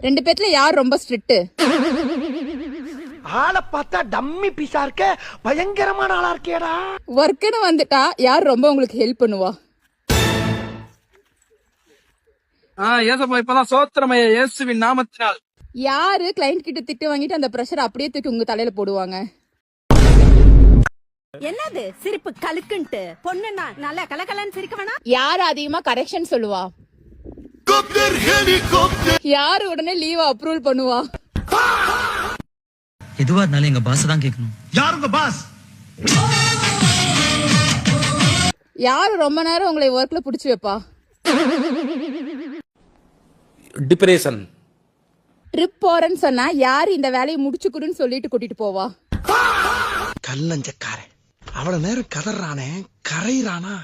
ரெண்டு பேத்துல யார் ரொம்ப ஸ்ட்ரிக்ட்? ஆளை பார்த்தா டம்மி பீஸா இருக்க, பயங்கரமான ஆளா இருக்கேடா. ஒர்க்குன்னு வந்துட்டா யார் ரொம்ப உங்களுக்கு ஹெல்ப் பண்ணுவா? ஏசப்பா இப்பதான் சோத்திரமைய இயேசுவின் நாமத்தினால். யாரு கிளைண்ட் கிட்ட திட்டு வாங்கிட்டு அந்த பிரஷர் அப்படியே தூக்கி உங்க தலையில போடுவாங்க? என்னது சிரிப்பு கலுக்குன்ட்டு? பொண்ணுன்னா நல்லா கலகலன்னு சிரிக்க வேணாம். யாரு அதிகமா கரெக்ஷன் சொல்லுவா? யாரு உடனே லீவ் அப்ரூவல் பண்ணுவா? எதுவா இருந்தாலும் எங்க பாஸ் தான் கேட்கணும். யார் உங்க பாஸ்? யாரு ரொம்ப நேரம் உங்களை ஒர்க்ல புடிச்சு வைப்பா? டிப்ரெஷன். ட்ரிப் போறேன்னு சொன்னா யாரு இந்த வேலையை முடிச்சுக்குடுன்னு சொல்லிட்டு கூட்டிட்டு போவா? கல்லஞ்சக்காரன். அவ்வளவு நேரம் கதறானே, கரையிறானா?